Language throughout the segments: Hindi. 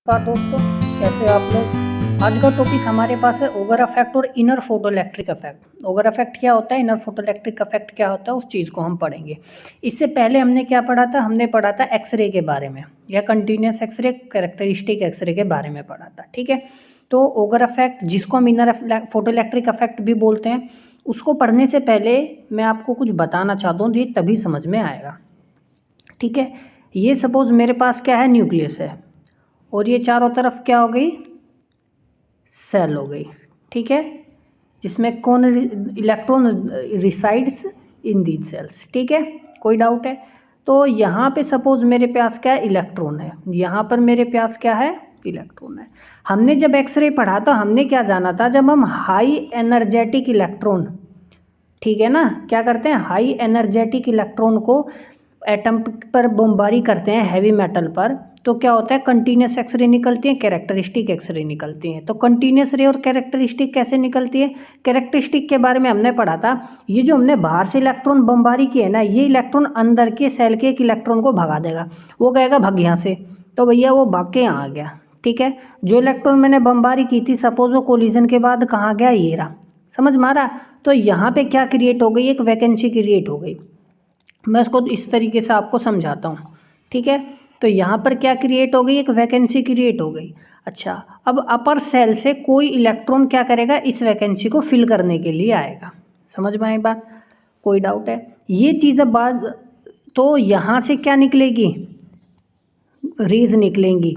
नमस्कार दोस्तों, कैसे हो आप लोग। आज का टॉपिक हमारे पास है ओगर इफेक्ट और inner photoelectric effect. Ogre effect क्या होता है, इनर फोटोइलेक्ट्रिक इफेक्ट क्या होता है, उस चीज़ को हम पढ़ेंगे। इससे पहले हमने क्या पढ़ा था, हमने पढ़ा था एक्सरे के बारे में, या कंटिन्यूस एक्सरे, कैरेक्टरिस्टिक एक्सरे के बारे में पढ़ा था। ठीक है, तो ओगर इफेक्ट, जिसको हम इनर फोटोइलेक्ट्रिक इफेक्ट भी बोलते हैं, उसको पढ़ने से पहले मैं आपको कुछ बताना चाहता हूँ, ये तभी समझ में आएगा। ठीक है, ये सपोज मेरे पास क्या है, न्यूक्लियस है, और ये चारों तरफ क्या हो गई, सेल हो गई। ठीक है, जिसमें कौन electron resides in these cells. ठीक है, कोई डाउट है। तो यहाँ पे सपोज मेरे पास क्या है, इलेक्ट्रॉन है, यहाँ पर मेरे पास क्या है, इलेक्ट्रॉन है। हमने जब एक्सरे पढ़ा तो हमने क्या जाना था, जब हम हाई एनर्जेटिक इलेक्ट्रॉन, ठीक है ना, क्या करते हैं, हाई एनर्जेटिक इलेक्ट्रॉन को एटम पर बमबारी करते हैं हैवी मेटल पर, तो क्या होता है, कंटिन्यूस एक्सरे निकलती है, कैरेक्टरिस्टिक एक्सरे निकलती हैं। तो कंटिन्यूस रे और कैरेक्टरिस्टिक कैसे निकलती है, कैरेक्टरिस्टिक के बारे में हमने पढ़ा था। ये जो हमने बाहर से इलेक्ट्रॉन बमबारी की है ना, ये इलेक्ट्रॉन अंदर के सेल के एक इलेक्ट्रॉन को भगा देगा, वो कहेगा भाग यहाँ से, तो भैया वो भाग के यहाँ आ गया। ठीक है, जो इलेक्ट्रॉन मैंने बमबारी की थी, सपोज वो कोलिजन के बाद कहाँ गया, ये रहा, समझ मारा। तो यहाँ पे क्या क्रिएट हो गई, एक वैकेंसी क्रिएट हो गई। मैं इसको इस तरीके से आपको समझाता हूँ। ठीक है, तो यहाँ पर क्या क्रिएट हो गई, एक वैकेंसी क्रिएट हो गई। अच्छा, अब अपर सेल से कोई इलेक्ट्रॉन क्या करेगा, इस वैकेंसी को फिल करने के लिए आएगा। समझ में आई बात, कोई डाउट है। ये चीज़ अब बाद, तो यहाँ से क्या निकलेगी, रेज निकलेंगी।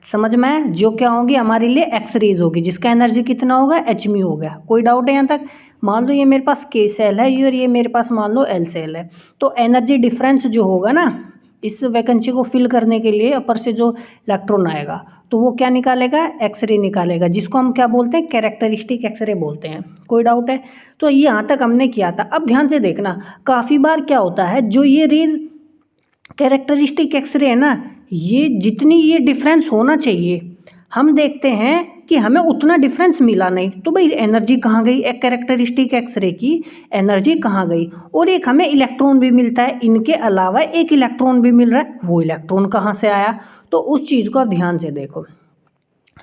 समझ में आया, जो क्या होंगी हमारे लिए एक्स रेज होगी, जिसका एनर्जी कितना होगा, एच मी हो गया। कोई डाउट है यहाँ तक। मान लो ये मेरे पास के सेल है, और ये मेरे पास मान लो एल सेल है, तो एनर्जी डिफरेंस जो होगा ना, इस वैकेंसी को फिल करने के लिए अपर से जो इलेक्ट्रॉन आएगा, तो वो क्या निकालेगा, एक्सरे निकालेगा, जिसको हम क्या बोलते हैं, कैरेक्टरिस्टिक एक्सरे बोलते हैं। कोई डाउट है। तो ये यहाँ तक हमने किया था। अब ध्यान से देखना, काफ़ी बार क्या होता है, जो ये रेज कैरेक्टरिस्टिक एक्सरे है ना, ये जितनी ये डिफरेंस होना चाहिए, हम देखते हैं कि हमें उतना डिफरेंस मिला नहीं। तो भाई एनर्जी कहाँ गई, एक कैरेक्टरिस्टिक एक्सरे की एनर्जी कहाँ गई। और एक हमें इलेक्ट्रॉन भी मिलता है, इनके अलावा एक इलेक्ट्रॉन भी मिल रहा है, वो इलेक्ट्रॉन कहाँ से आया। तो उस चीज़ को आप ध्यान से देखो।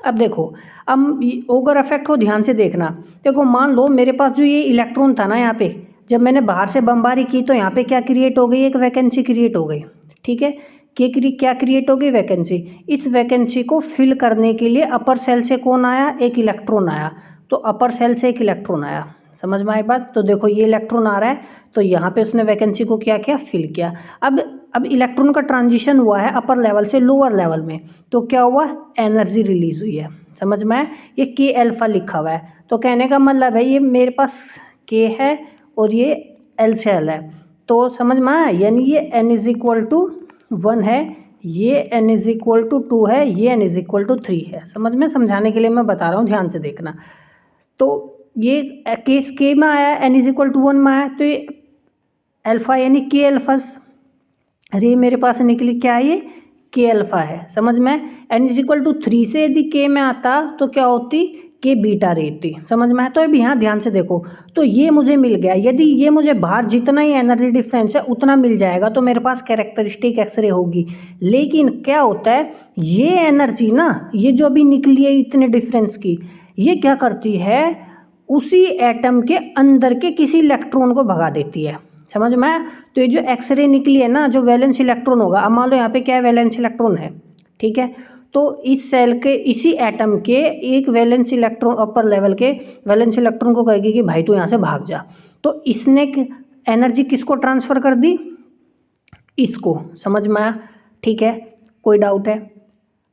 अब देखो, अब ओगर इफेक्ट को ध्यान से देखना। देखो, मान लो मेरे पास जो ये इलेक्ट्रॉन था ना, यहाँ पे जब मैंने बाहर से बमबारी की, तो यहाँ पे क्या क्रिएट हो गई, एक वैकेंसी क्रिएट हो गई। ठीक है, क्या क्रिएट हो गई, वैकेंसी। इस वैकेंसी को फिल करने के लिए अपर सेल से कौन आया, एक इलेक्ट्रॉन आया। तो अपर सेल से एक इलेक्ट्रॉन आया, समझ में आई बात। तो देखो ये इलेक्ट्रॉन आ रहा है, तो यहाँ पे उसने वैकेंसी को क्या किया, फिल किया। अब इलेक्ट्रॉन का ट्रांजिशन हुआ है अपर लेवल से लोअर लेवल में, तो क्या हुआ, एनर्जी रिलीज हुई है। समझ में आया, ये के अल्फा लिखा हुआ है। तो कहने का मतलब है, ये मेरे पास के है और ये एल से एल है, तो समझ में आया, यानी ये n इज इक्वल टू 1 है, ये n इज इक्वल टू 2 है, ये n इज इक्वल टू 3 है। समझ में, समझाने के लिए मैं बता रहा हूँ, ध्यान से देखना। तो ये केस के में आया, n इज इक्वल टू 1 में आया, तो ये अल्फा यानी के अल्फा रे मेरे पास निकली, क्या है, ये के अल्फा है। समझ में, n इज इक्वल टू 3 से यदि के में आता तो क्या होती, के बीटा रे थी। समझ में आया। तो अब यहाँ ध्यान से देखो, तो ये मुझे मिल गया, यदि ये मुझे बाहर जितना ही एनर्जी डिफरेंस है उतना मिल जाएगा, तो मेरे पास कैरेक्टरिस्टिक एक्सरे होगी। लेकिन क्या होता है, ये एनर्जी ना, ये जो अभी निकली है इतने डिफरेंस की, ये क्या करती है, उसी एटम के अंदर के किसी इलेक्ट्रॉन को भगा देती है। समझ में आया। तो ये जो एक्सरे निकली है ना, जो वैलेंस इलेक्ट्रॉन होगा, अब मान लो यहाँ पे क्या है, वैलेंस इलेक्ट्रॉन है। ठीक है, तो इस सेल के इसी एटम के एक वैलेंस इलेक्ट्रॉन, अपर लेवल के वैलेंस इलेक्ट्रॉन को कहेगी कि भाई तू यहाँ से भाग जा। तो इसने एनर्जी किसको ट्रांसफर कर दी, इसको। समझ में आया। ठीक है, कोई डाउट है।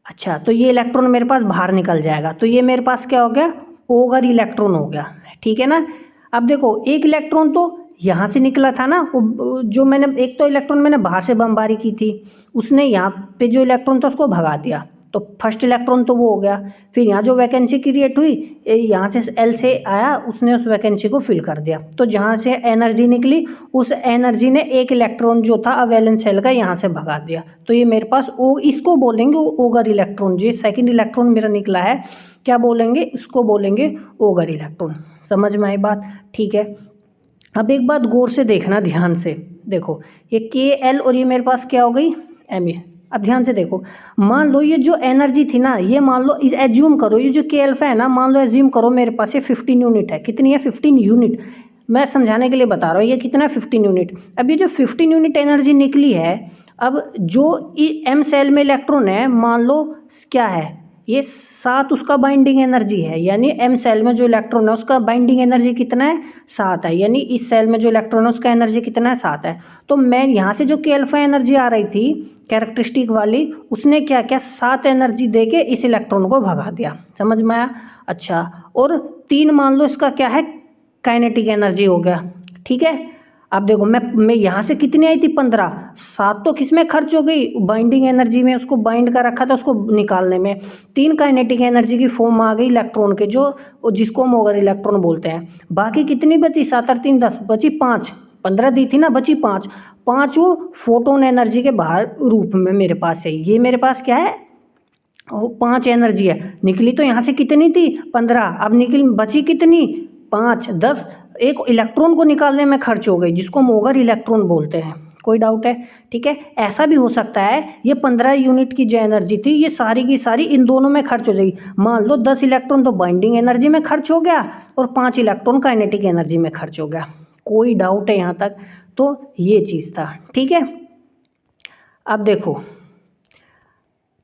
अच्छा, तो ये इलेक्ट्रॉन मेरे पास बाहर निकल जाएगा, तो ये मेरे पास क्या हो गया, ओगर इलेक्ट्रॉन हो गया। ठीक है ना। अब देखो, एक इलेक्ट्रॉन तो यहाँ से निकला था ना, जो मैंने एक तो इलेक्ट्रॉन मैंने बाहर से बमबारी की थी, उसने यहाँ पे जो इलेक्ट्रॉन था उसको भगा दिया, तो फर्स्ट इलेक्ट्रॉन तो वो हो गया। फिर यहाँ जो वैकेंसी क्रिएट हुई, यहाँ से एल से आया, उसने उस वैकेंसी को फिल कर दिया। तो जहाँ से एनर्जी निकली, उस एनर्जी ने एक इलेक्ट्रॉन जो था अवैलेंस सेल का, यहाँ से भगा दिया। तो ये मेरे पास इसको बोलेंगे ओगर इलेक्ट्रॉन। जो सेकंड इलेक्ट्रॉन मेरा निकला है, क्या बोलेंगे, इसको बोलेंगे ओगर इलेक्ट्रॉन। समझ में आई बात। ठीक है, अब एक बात गौर से देखना, ध्यान से देखो, ये के एल और ये मेरे पास क्या हो गई, एम ई। अब ध्यान से देखो, मान लो ये जो एनर्जी थी ना, ये मान लो एज्यूम करो ये जो के अल्फा है ना, मान लो एज्यूम करो मेरे पास ये 15 यूनिट है। कितनी है? 15 यूनिट। मैं समझाने के लिए बता रहा हूँ, ये कितना है? 15 यूनिट। अब ये जो 15 यूनिट एनर्जी निकली है, अब जो एम सेल में इलेक्ट्रॉन है, मान लो क्या है ये 7 उसका बाइंडिंग एनर्जी है, यानी एम सेल में जो इलेक्ट्रॉन है उसका बाइंडिंग एनर्जी कितना है? 7 है। यानी इस सेल में जो इलेक्ट्रॉन है उसका एनर्जी कितना है? 7 है। तो मैं यहाँ से जो के अल्फा एनर्जी आ रही थी कैरेक्टरिस्टिक वाली, उसने क्या क्या 7 एनर्जी दे के इस इलेक्ट्रॉन को भगा दिया। समझ में आया? अच्छा, और 3 मान लो इसका क्या है? काइनेटिक एनर्जी हो गया। ठीक है, अब देखो मैं यहाँ से कितनी आई थी? 15। 7 तो किस में खर्च हो गई? बाइंडिंग एनर्जी में, उसको बाइंड कर रखा था उसको निकालने में। 3 काइनेटिक एनर्जी की फॉर्म आ गई इलेक्ट्रॉन के, जो जिसको हम ऑगर इलेक्ट्रॉन बोलते हैं। बाकी कितनी बची? 7 और 3 10, बची 5। 15 दी थी ना, बची 5। 5 वो फोटोन एनर्जी के बाहर रूप में मेरे पास है। ये मेरे पास क्या है? 5 एनर्जी है। निकली तो यहाँ से कितनी थी? 15। अब निकल बची कितनी? 5 10 एक इलेक्ट्रॉन को निकालने में खर्च हो गई, जिसको हम ऑगर इलेक्ट्रॉन बोलते हैं। कोई डाउट है? ठीक है, ऐसा भी हो सकता है ये 15 यूनिट की जो एनर्जी थी ये सारी की सारी इन दोनों में खर्च हो जाएगी। मान लो 10 इलेक्ट्रॉन तो बाइंडिंग एनर्जी में खर्च हो गया और 5 इलेक्ट्रॉन काइनेटिक एनर्जी में खर्च हो गया। कोई डाउट है यहाँ तक? तो ये चीज़ था। ठीक है, अब देखो,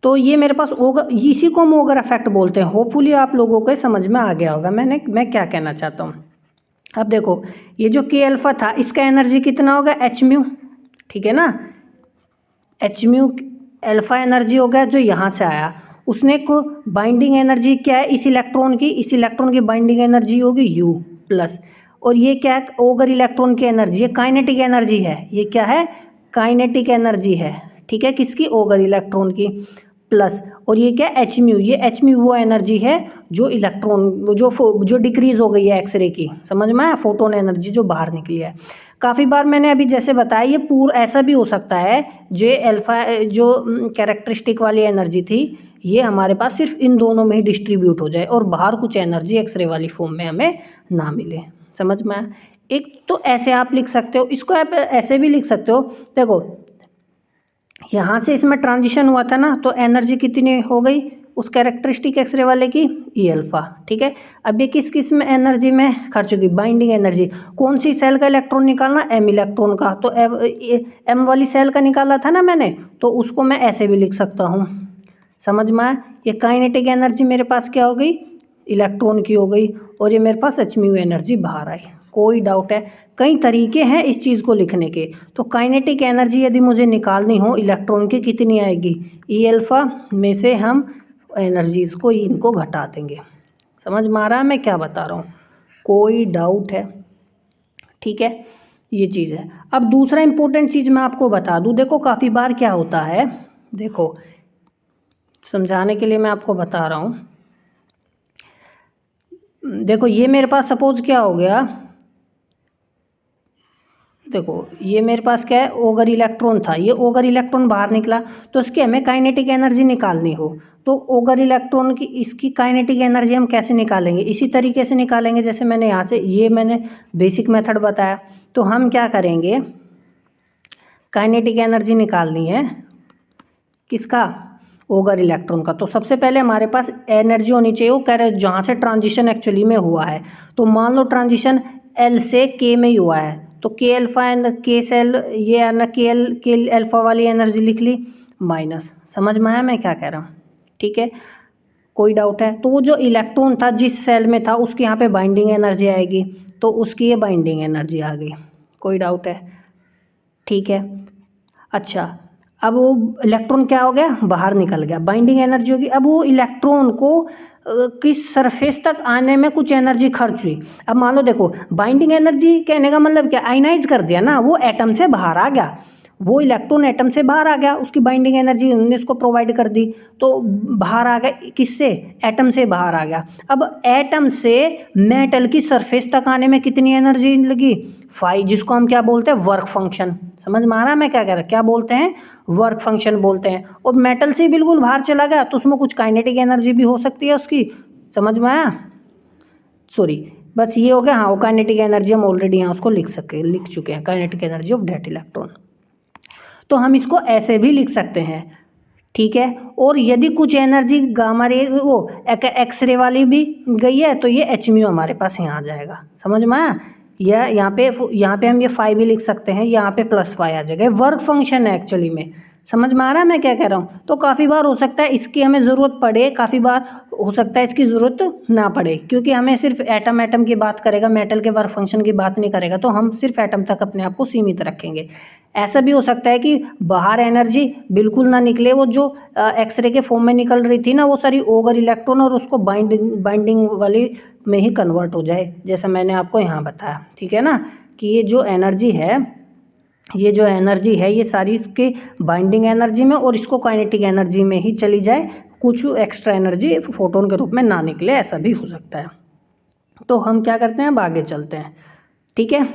तो ये मेरे पास ओगर, इसी को हम ओगर इफेक्ट बोलते हैं। होपफुली आप लोगों को समझ में आ गया होगा मैं क्या कहना चाहता हूँ। अब देखो, ये जो के अल्फा था इसका एनर्जी कितना होगा? H mu. ठीक है ना, एच म्यू अल्फा एनर्जी हो गया जो यहाँ से आया। उसने को बाइंडिंग एनर्जी क्या है इस इलेक्ट्रॉन की? इस इलेक्ट्रॉन की बाइंडिंग एनर्जी होगी यू प्लस। और ये क्या है? ओगर इलेक्ट्रॉन की एनर्जी है, काइनेटिक एनर्जी है। ये क्या है? काइनेटिक एनर्जी है। ठीक है, किसकी? ओगर इलेक्ट्रॉन की प्लस। और ये क्या? H mu. ये एच म्यू वो एनर्जी है जो इलेक्ट्रॉन जो डिक्रीज हो गई है एक्सरे की। समझ में आया? फोटोन एनर्जी जो बाहर निकली है। काफ़ी बार मैंने अभी जैसे बताया, ये पूरा ऐसा भी हो सकता है जो अल्फा जो कैरेक्टरिस्टिक वाली एनर्जी थी ये हमारे पास सिर्फ इन दोनों में ही डिस्ट्रीब्यूट हो जाए और बाहर कुछ एनर्जी एक्सरे वाली फॉर्म में हमें ना मिले। समझ में आया? एक तो ऐसे आप लिख सकते हो, इसको आप ऐसे भी लिख सकते हो। देखो, यहाँ से इसमें ट्रांजिशन हुआ था ना, तो एनर्जी कितनी हो गई उस कैरेक्टरिस्टिक एक्सरे वाले की? ई अल्फा। ठीक है, अब ये किस किस में एनर्जी में खर्च होगी? Binding energy. कौन सी सेल का इलेक्ट्रॉन निकालना? एम इलेक्ट्रॉन का। तो एम वाली सेल का निकाला था ना मैंने, तो उसको मैं ऐसे भी लिख सकता हूँ। समझ में आया? ये काइनेटिक एनर्जी मेरे पास क्या हो गई? इलेक्ट्रॉन की हो गई, और ये मेरे पास एच म्यू एनर्जी बाहर आई। कोई डाउट है? कई तरीके हैं इस चीज़ को लिखने के। तो काइनेटिक एनर्जी यदि मुझे निकालनी हो इलेक्ट्रॉन की, कितनी आएगी? ई अल्फा में से हम एनर्जीज को इनको घटा देंगे। समझ में आ रहा है मैं क्या बता रहा हूँ? कोई डाउट है? ठीक है, ये चीज़ है। अब दूसरा इंपॉर्टेंट चीज़ मैं आपको बता दूँ। देखो, काफ़ी बार क्या होता है, देखो समझाने के लिए मैं आपको बता रहा हूँ। देखो, ये मेरे पास सपोज क्या हो गया, देखो ये मेरे पास क्या है? ओगर इलेक्ट्रॉन था। ये ओगर इलेक्ट्रॉन बाहर निकला, तो इसकी हमें काइनेटिक एनर्जी निकालनी हो, तो ओगर इलेक्ट्रॉन की इसकी काइनेटिक एनर्जी हम कैसे निकालेंगे? इसी तरीके से निकालेंगे जैसे मैंने यहाँ से, ये मैंने बेसिक मेथड बताया। तो हम क्या करेंगे? काइनेटिक एनर्जी निकालनी है किसका? ओगर इलेक्ट्रॉन का। तो सबसे पहले हमारे पास एनर्जी होनी चाहिए, वो कह रहे जहाँ से ट्रांजिशन एक्चुअली में हुआ है। तो मान लो ट्रांजिशन एल से के में ही हुआ है, तो के अल्फा एंड के सेल, ये है ना के अल्फा वाली एनर्जी लिख ली माइनस। समझ में आया मैं क्या कह रहा हूँ? ठीक है, कोई डाउट है? तो वो जो इलेक्ट्रॉन था जिस सेल में था उसके यहाँ पे बाइंडिंग एनर्जी आएगी, तो उसकी ये बाइंडिंग एनर्जी आ गई। कोई डाउट है? ठीक है, अच्छा, अब वो इलेक्ट्रॉन क्या हो गया? बाहर निकल गया, बाइंडिंग एनर्जी होगी। अब वो इलेक्ट्रॉन को किस सरफेस तक आने में कुछ एनर्जी खर्च हुई। अब मान लो, देखो बाइंडिंग एनर्जी कहने का मतलब क्या? आयनाइज कर दिया ना, वो एटम से बाहर आ गया, वो इलेक्ट्रॉन एटम से बाहर आ गया, उसकी बाइंडिंग एनर्जी हमने उसको प्रोवाइड कर दी, तो बाहर आ गया। किससे? एटम से बाहर आ गया। अब एटम से मेटल की सरफेस तक आने में कितनी एनर्जी लगी? 5, जिसको हम क्या बोलते हैं? Work function. समझ में आ रहा है मैं क्या कह रहा हूँ? क्या बोलते हैं? वर्क फंक्शन बोलते हैं। और मेटल से बिल्कुल बाहर चला गया तो उसमें कुछ काइनेटिक एनर्जी भी हो सकती है उसकी। समझ में आया? सॉरी, बस ये हो गया। हाँ, वो काइनेटिक एनर्जी हम ऑलरेडी यहाँ उसको लिख चुके हैं, kinetic energy of that electron. तो हम इसको ऐसे भी लिख सकते हैं, ठीक है। और यदि कुछ एनर्जी गामा रे वो एक्सरे वाली भी गई है तो ये एच म्यू हमारे पास यहाँ आ जाएगा, समझ में आया। या यहाँ पे हम ये फाई भी लिख सकते हैं, यहाँ पे प्लस फाई आ जाएगा। वर्क फंक्शन है एक्चुअली में, समझ में आ रहा है मैं क्या कह रहा हूँ। तो काफ़ी बार हो सकता है इसकी हमें ज़रूरत पड़े, काफ़ी बार हो सकता है इसकी ज़रूरत ना पड़े, क्योंकि हमें सिर्फ एटम की बात करेगा, मेटल के वर्क फंक्शन की बात नहीं करेगा, तो हम सिर्फ एटम तक अपने आप को सीमित रखेंगे। ऐसा भी हो सकता है कि बाहर एनर्जी बिल्कुल ना निकले, वो जो एक्सरे के फॉर्म में निकल रही थी ना वो सारी ओवर इलेक्ट्रॉन और उसको बाइंडिंग वाली में ही कन्वर्ट हो जाए, जैसा मैंने आपको यहाँ बताया, ठीक है ना। कि ये जो एनर्जी है ये सारी इसके बाइंडिंग एनर्जी में और इसको काइनेटिक एनर्जी में ही चली जाए, कुछ एक्स्ट्रा एनर्जी फोटोन के रूप में ना निकले, ऐसा भी हो सकता है। तो हम क्या करते हैं, अब आगे चलते हैं, ठीक है।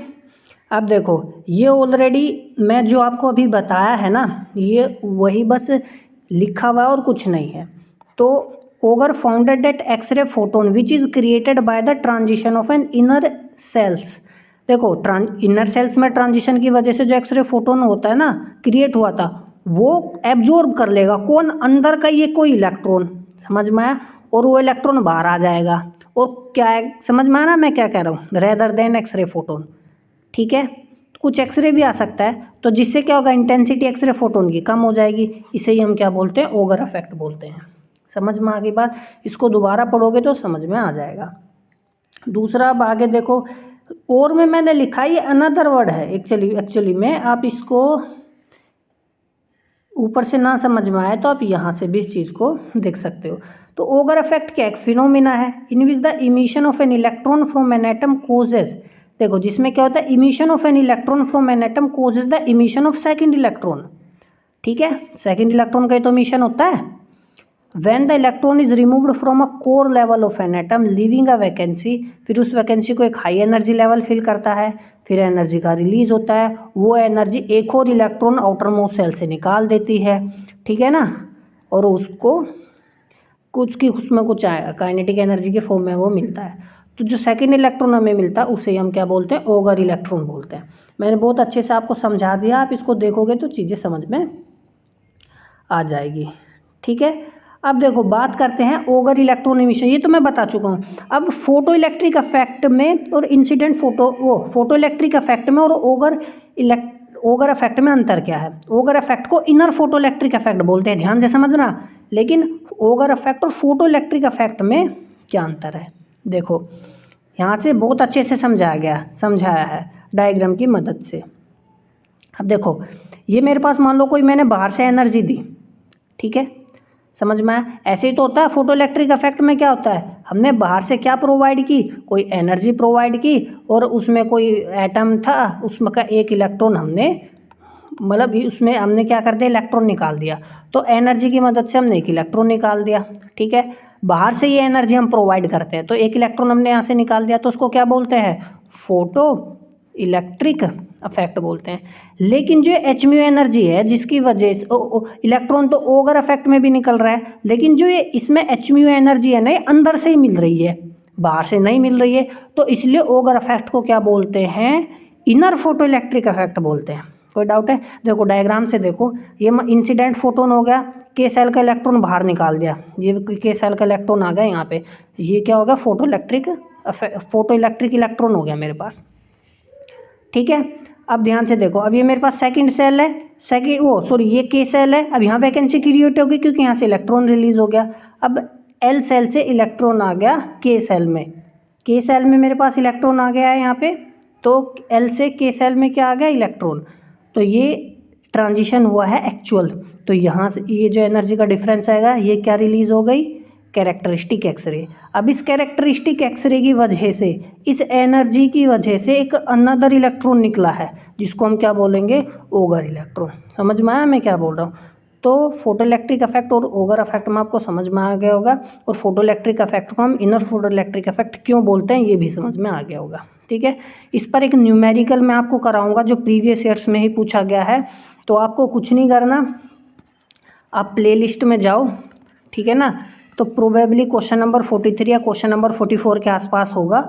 अब देखो ये ऑलरेडी मैं जो आपको अभी बताया है ना, ये वही बस लिखा हुआ और कुछ नहीं है। तो Auger founded that X-ray photon which is created by the transition of an inner cells। देखो इनर सेल्स में ट्रांजिशन की वजह से जो एक्सरे फोटोन होता है ना क्रिएट हुआ था, वो एब्जॉर्ब कर लेगा कौन, अंदर का ये कोई इलेक्ट्रॉन, समझ में आया, और वो इलेक्ट्रॉन बाहर आ जाएगा। और क्या है, समझ में आना मैं क्या कह रहा हूँ, रेदर देन एक्सरे फोटोन, ठीक है। कुछ एक्सरे भी आ सकता है, तो जिससे क्या होगा, इंटेंसिटी एक्सरे फोटोन की कम हो जाएगी, इसे ही हम क्या बोलते हैं, ऑगर इफेक्ट बोलते हैं। समझ में आ गई बात, इसको दोबारा पढ़ोगे तो समझ में आ जाएगा। दूसरा अब आगे देखो, और में मैंने लिखा ये अनदर वर्ड है एक्चुअली में, आप इसको ऊपर से ना समझ में आए तो आप यहाँ से भी इस चीज़ को देख सकते हो। तो ऑगर इफेक्ट क्या एक फिनोमिना है in which the emission of an electron from an atom causes, देखो जिसमें क्या होता है, emission of an electron from an atom causes the emission of second electron, ठीक है। सेकंड इलेक्ट्रॉन का तो इमिशन होता है। When the electron is removed from a core level of an atom leaving a vacancy, फिर उस वैकेंसी को एक हाई एनर्जी लेवल फिल करता है, फिर एनर्जी का रिलीज होता है, वो एनर्जी एक और इलेक्ट्रॉन आउटर मोस्ट सेल से निकाल देती है, ठीक है ना। और उसको उसमें कुछ काइनेटिक एनर्जी के फॉर्म में वो मिलता है। तो जो सेकेंड इलेक्ट्रॉन हमें मिलता है उसे हम क्या बोलते हैं, ऑगर इलेक्ट्रॉन बोलते हैं। मैंने बहुत अच्छे से आपको समझा दिया, आप इसको देखोगे तो चीज़ें समझ में आ जाएगी, ठीक है। अब देखो बात करते हैं ऑगर इलेक्ट्रॉन इमिशन, ये तो मैं बता चुका हूँ। अब फोटो इलेक्ट्रिक इफेक्ट में और इंसिडेंट फोटो इलेक्ट्रिक इफेक्ट में और ऑगर इफेक्ट में अंतर क्या है। ऑगर इफेक्ट को इनर फोटो इलेक्ट्रिक इफेक्ट बोलते हैं, ध्यान से समझना। लेकिन ऑगर इफेक्ट और फोटो इलेक्ट्रिक इफेक्ट में क्या अंतर है, देखो यहाँ से बहुत अच्छे से समझाया है डायग्राम की मदद से। अब देखो ये मेरे पास मान लो कोई मैंने बाहर से एनर्जी दी, ठीक है, समझ में आया। ऐसे ही तो होता है फोटो इलेक्ट्रिक इफेक्ट में, क्या होता है, हमने बाहर से क्या प्रोवाइड की, कोई एनर्जी प्रोवाइड की, और उसमें कोई एटम था, उसमें का एक इलेक्ट्रॉन हमने मतलब उसमें हमने क्या कर दिया, इलेक्ट्रॉन निकाल दिया। तो एनर्जी की मदद से हमने एक इलेक्ट्रॉन निकाल दिया, ठीक है। बाहर से ये एनर्जी हम प्रोवाइड करते हैं, तो एक इलेक्ट्रॉन हमने यहाँ से निकाल दिया, तो उसको क्या बोलते हैं, फोटो इलेक्ट्रिक इफेक्ट बोलते हैं। लेकिन जो एच म्यू एनर्जी है जिसकी वजह से इलेक्ट्रॉन तो ऑगर इफेक्ट में भी निकल रहा है, लेकिन जो ये इसमें एच म्यू एनर्जी है ना, ये अंदर से ही मिल रही है, बाहर से नहीं मिल रही है, तो इसलिए ऑगर इफेक्ट को क्या बोलते हैं, इनर फोटो इलेक्ट्रिक इफेक्ट बोलते हैं। कोई डाउट है, देखो डायग्राम से देखो, ये इंसिडेंट फोटोन हो गया, के सेल का इलेक्ट्रॉन बाहर निकाल दिया, ये के सेल का इलेक्ट्रॉन आ गया यहाँ पे, ये क्या होगा, फोटो इलेक्ट्रिक इलेक्ट्रॉन हो गया मेरे पास, ठीक है। अब ध्यान से देखो, अब ये मेरे पास सेकंड सेल है, ये के सेल है। अब यहाँ वैकेंसी क्रिएट होगी क्योंकि यहाँ से इलेक्ट्रॉन रिलीज हो गया। अब एल सेल से इलेक्ट्रॉन आ गया के सेल में मेरे पास इलेक्ट्रॉन आ गया है यहाँ पे, तो एल से के सेल में क्या आ गया, इलेक्ट्रॉन। तो ये ट्रांजिशन हुआ है एक्चुअल। तो यहाँ से ये जो एनर्जी का डिफरेंस आएगा, ये क्या रिलीज हो गई, कैरेक्टरिस्टिक एक्सरे। अब इस कैरेक्टरिस्टिक एक्सरे की वजह से, इस एनर्जी की वजह से एक अनदर इलेक्ट्रॉन निकला है, जिसको हम क्या बोलेंगे, ऑगर इलेक्ट्रॉन। समझ में आया मैं क्या बोल रहा हूँ। तो फोटो इलेक्ट्रिक इफेक्ट और ऑगर इफेक्ट में आपको समझ में आ गया होगा, और फोटो इलेक्ट्रिक इफेक्ट को हम इनर फोटो इलेक्ट्रिक इफेक्ट क्यों बोलते हैं ये भी समझ में आ गया होगा, ठीक है। इस पर एक न्यूमेरिकल मैं आपको कराऊंगा जो प्रीवियस ईयर्स में ही पूछा गया है। तो आपको कुछ नहीं करना, आप प्लेलिस्ट में जाओ, ठीक है ना। तो प्रोबेबली क्वेश्चन नंबर 43 या क्वेश्चन नंबर 44 के आसपास होगा,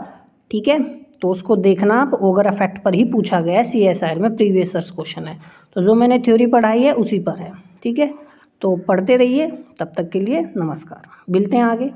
ठीक है। तो उसको देखना आप, ऑगर इफेक्ट पर ही पूछा गया है, CSIR में प्रीवियस ईयर्स क्वेश्चन है। तो जो मैंने थ्योरी पढ़ाई है उसी पर है, ठीक है। तो पढ़ते रहिए, तब तक के लिए नमस्कार, मिलते हैं आगे।